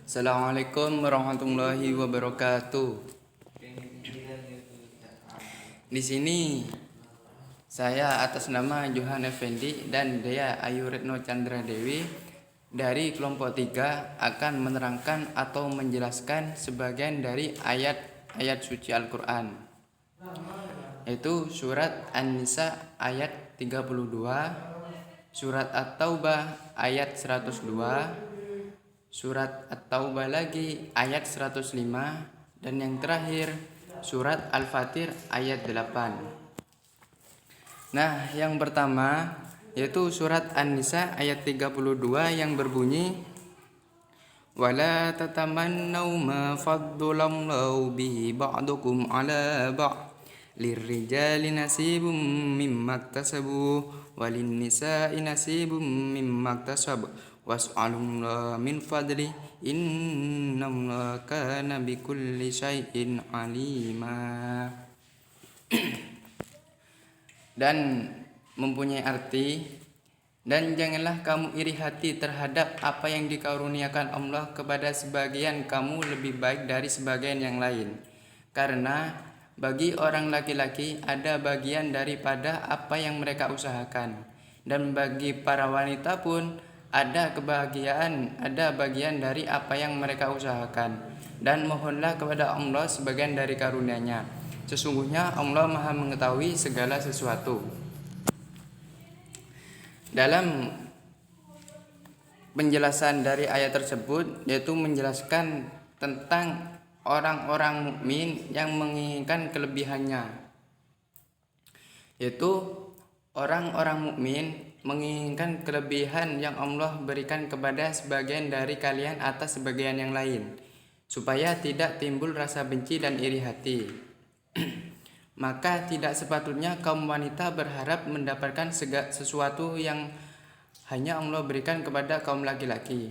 Assalamualaikum warahmatullahi wabarakatuh. Di sini saya atas nama Johan Effendi dan Dea Ayu Retno Chandra Dewi dari kelompok 3 akan menerangkan atau menjelaskan sebagian dari ayat-ayat suci Al-Quran, yaitu surat An-Nisa ayat 32, surat At-Taubah ayat 102, surat At-Taubah lagi ayat 105, dan yang terakhir surat Al-Fatir ayat 8. Nah, yang pertama yaitu surat An-Nisa ayat 32 yang berbunyi wala tatamannau ma faddalallahu bihi ba'dukum ala ba'd lirrijali nasibum mimma iktasabu walin nisa'i nasibum mimma iktasabu was'alullah min fadli innallaha kana bikulli syai'in alima. Dan mempunyai arti, dan janganlah kamu iri hati terhadap apa yang dikaruniakan Allah kepada sebagian kamu lebih baik dari sebagian yang lain, karena bagi orang laki-laki ada bagian daripada apa yang mereka usahakan, dan bagi para wanita pun ada bagian dari apa yang mereka usahakan. Dan mohonlah kepada Allah sebagian dari karunia-Nya. Sesungguhnya Allah Maha mengetahui segala sesuatu. Dalam penjelasan dari ayat tersebut, yaitu menjelaskan tentang orang-orang mukmin yang menginginkan kelebihannya, yaitu orang-orang mukmin menginginkan kelebihan yang Allah berikan kepada sebagian dari kalian atas sebagian yang lain, supaya tidak timbul rasa benci dan iri hati. Maka tidak sepatutnya kaum wanita berharap mendapatkan sesuatu yang hanya Allah berikan kepada kaum laki-laki,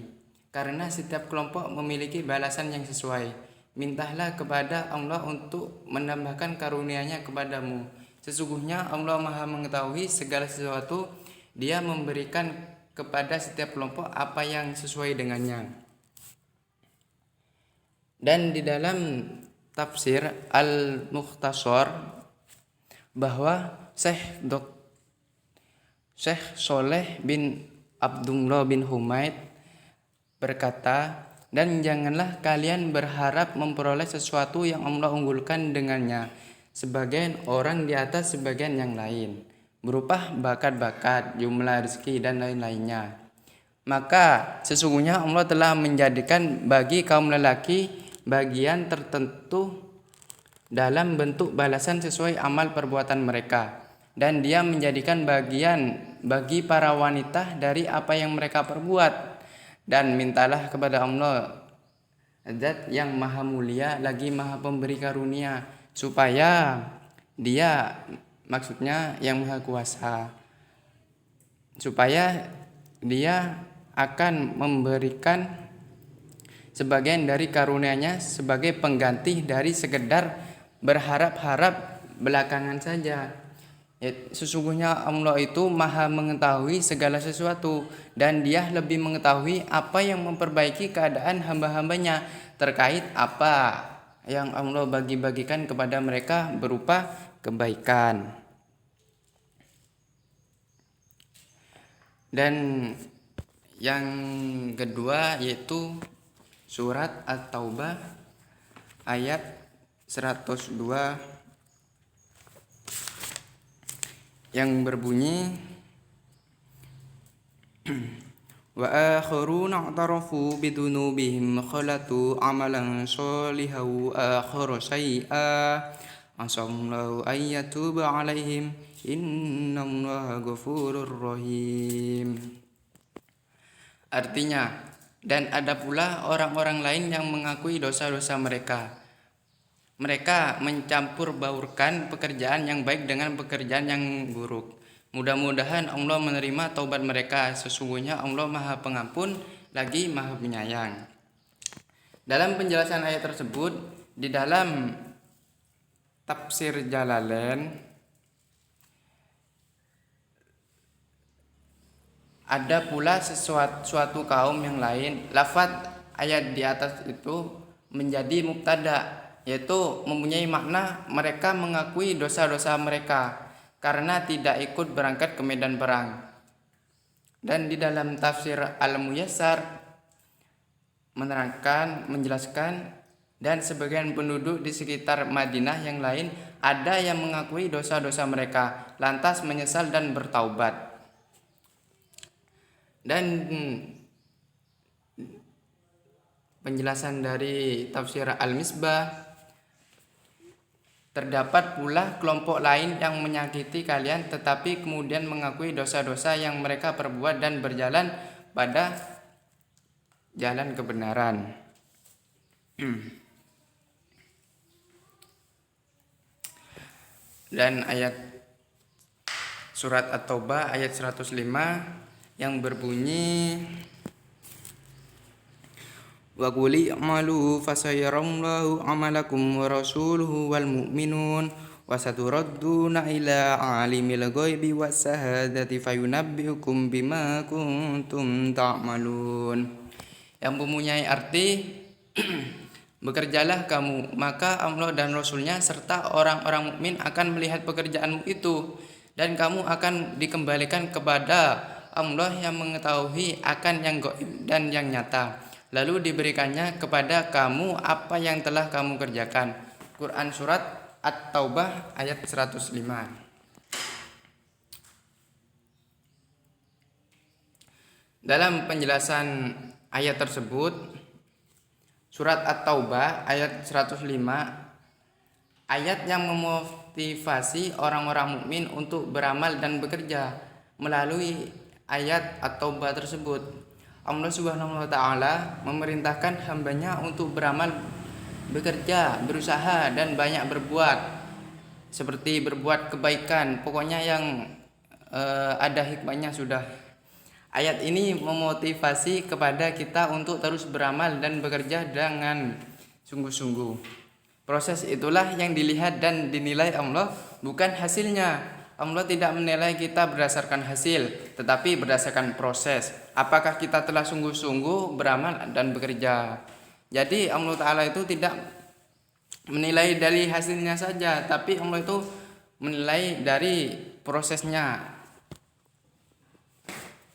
karena setiap kelompok memiliki balasan yang sesuai. Mintalah kepada Allah untuk menambahkan karunia-Nya kepadamu. Sesungguhnya Allah Maha mengetahui segala sesuatu. Dia memberikan kepada setiap kelompok apa yang sesuai dengannya. Dan di dalam tafsir Al-Mukhtasar bahwa Syekh Soleh bin Abdullah bin Humaid berkata, dan janganlah kalian berharap memperoleh sesuatu yang Allah unggulkan dengannya sebagian orang di atas sebagian yang lain, berupa bakat-bakat, jumlah rezeki dan lain-lainnya. Maka sesungguhnya Allah telah menjadikan bagi kaum lelaki bagian tertentu dalam bentuk balasan sesuai amal perbuatan mereka, dan Dia menjadikan bagian bagi para wanita dari apa yang mereka perbuat. Dan mintalah kepada Allah, Zat yang maha mulia lagi maha pemberi karunia, supaya Dia, maksudnya yang maha kuasa, supaya Dia akan memberikan sebagian dari karunia-Nya sebagai pengganti dari sekedar berharap-harap belakangan saja. Sesungguhnya Allah itu maha mengetahui segala sesuatu, dan Dia lebih mengetahui apa yang memperbaiki keadaan hamba-hambanya terkait apa yang Allah bagi-bagikan kepada mereka berupa kebaikan. Dan yang kedua yaitu surat At-Taubah ayat 102 yang berbunyi wa akharuna i'tarafu bidunubihim khalatu amalan shalihan wa akharu syai'a asallahu ayyatuba alaihim innallaha ghafurur rahim. Artinya, dan ada pula orang-orang lain yang mengakui dosa-dosa mereka. Mereka mencampur baurkan pekerjaan yang baik dengan pekerjaan yang buruk. Mudah-mudahan Allah menerima taubat mereka. Sesungguhnya Allah Maha Pengampun lagi Maha Penyayang. Dalam penjelasan ayat tersebut, di dalam tafsir Jalalain ada pula suatu kaum yang lain. Lafaz ayat di atas itu menjadi mubtada, yaitu mempunyai makna mereka mengakui dosa-dosa mereka karena tidak ikut berangkat ke medan perang. Dan di dalam tafsir Al-Muyassar menerangkan, menjelaskan, dan sebagian penduduk di sekitar Madinah yang lain ada yang mengakui dosa-dosa mereka, lantas menyesal dan bertaubat. Dan penjelasan dari tafsir Al-Misbah, terdapat pula kelompok lain yang menyakiti kalian tetapi kemudian mengakui dosa-dosa yang mereka perbuat dan berjalan pada jalan kebenaran. Dan ayat surat At-Taubah ayat 105 yang berbunyi, wa qul i'malu fasayarallahu 'amalakum wa rasuluhu wal mu'minun wa saturadduna ila 'alimil ghaibi was shahadati fayunabbi'ukum bima kuntum ta'malun. Yang mempunyai arti bekerjalah kamu, maka Allah dan Rasulnya serta orang-orang mukmin akan melihat pekerjaanmu itu, dan kamu akan dikembalikan kepada Allah yang mengetahui akan yang gaib dan yang nyata. Lalu diberikannya kepada kamu apa yang telah kamu kerjakan. Quran surat At-Taubah ayat 105. Dalam penjelasan ayat tersebut, surat At-Taubah ayat 105, ayat yang memotivasi orang-orang mukmin untuk beramal dan bekerja. Melalui ayat At-Taubah tersebut, Allah Subhanahu wa taala memerintahkan hambanya untuk beramal, bekerja, berusaha, dan banyak berbuat, seperti berbuat kebaikan, pokoknya yang ada hikmahnya sudah. Ayat ini memotivasi kepada kita untuk terus beramal dan bekerja dengan sungguh-sungguh. Proses itulah yang dilihat dan dinilai Allah, bukan hasilnya. Allah tidak menilai kita berdasarkan hasil, tetapi berdasarkan proses. Apakah kita telah sungguh-sungguh beramal dan bekerja. Jadi Allah Ta'ala itu tidak menilai dari hasilnya saja, tapi Allah itu menilai dari prosesnya.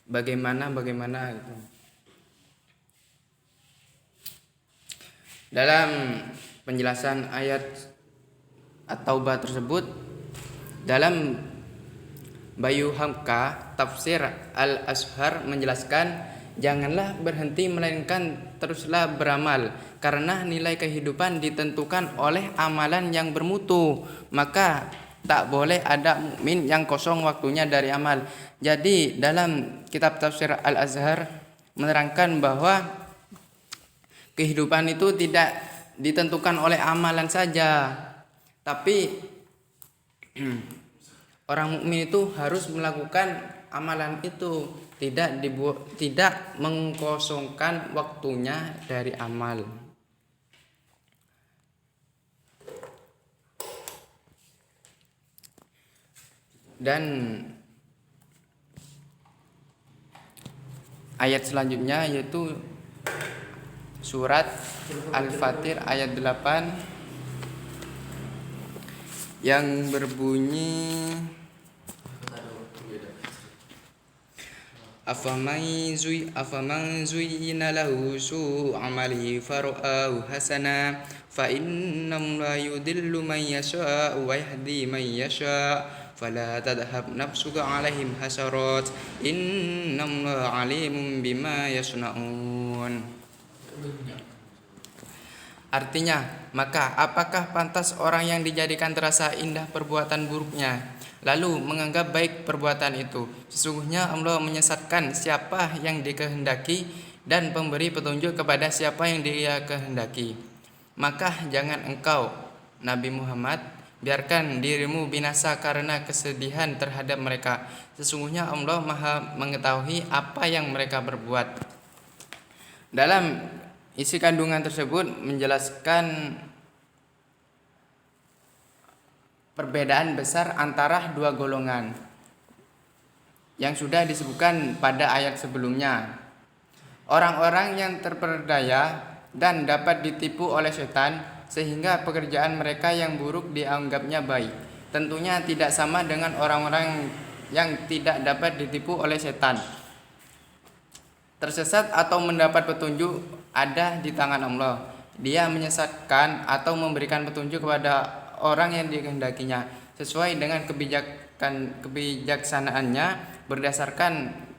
Bagaimana gitu. Dalam penjelasan ayat At-Taubah tersebut, dalam Bayu Hamka tafsir Al-Azhar menjelaskan, janganlah berhenti melainkan teruslah beramal, karena nilai kehidupan ditentukan oleh amalan yang bermutu, maka tak boleh ada mukmin yang kosong waktunya dari amal. Jadi dalam kitab tafsir Al-Azhar menerangkan bahwa kehidupan itu tidak ditentukan oleh amalan saja, tapi orang mukmin itu harus melakukan amalan itu, tidak mengkosongkan waktunya dari amal. Dan ayat selanjutnya yaitu surat Al-Fatir ayat 8 yang berbunyi, afaman zuyyina lahu su'u amali fara'ahu hasana fa innam la yudillu man yasha'u wa yahdi man yasha' fala tadhhab nafsuka 'alaihim hasarat innam la 'alimun bima yasna'un. Artinya, maka apakah pantas orang yang dijadikan terasa indah perbuatan buruknya, lalu menganggap baik perbuatan itu? Sesungguhnya Allah menyesatkan siapa yang dikehendaki dan memberi petunjuk kepada siapa yang Dia kehendaki. Maka jangan engkau, Nabi Muhammad, biarkan dirimu binasa karena kesedihan terhadap mereka. Sesungguhnya Allah Maha mengetahui apa yang mereka berbuat. Dalam isi kandungan tersebut menjelaskan perbedaan besar antara dua golongan yang sudah disebutkan pada ayat sebelumnya. orang-orang yang terperdaya dan dapat ditipu oleh setan sehingga pekerjaan mereka yang buruk dianggapnya baik. Tentunya tidak sama dengan orang-orang yang tidak dapat ditipu oleh setan. Tersesat atau mendapat petunjuk ada di tangan Allah. Dia menyesatkan atau memberikan petunjuk kepada orang yang dikehendakinya sesuai dengan kebijaksanaannya berdasarkan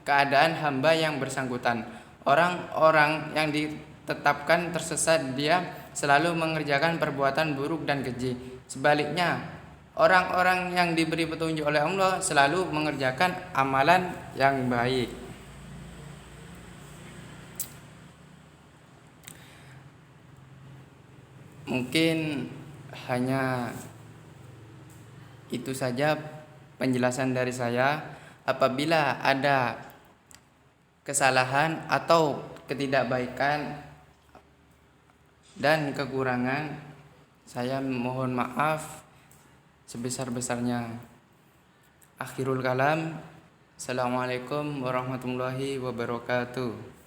keadaan hamba yang bersangkutan. Orang-orang yang ditetapkan tersesat dia selalu mengerjakan perbuatan buruk dan keji. Sebaliknya, orang-orang yang diberi petunjuk oleh Allah selalu mengerjakan amalan yang baik. Mungkin hanya itu saja penjelasan dari saya. Apabila ada kesalahan atau ketidakbaikan dan kekurangan, saya mohon maaf sebesar-besarnya. Akhirul kalam. Assalamualaikum warahmatullahi wabarakatuh.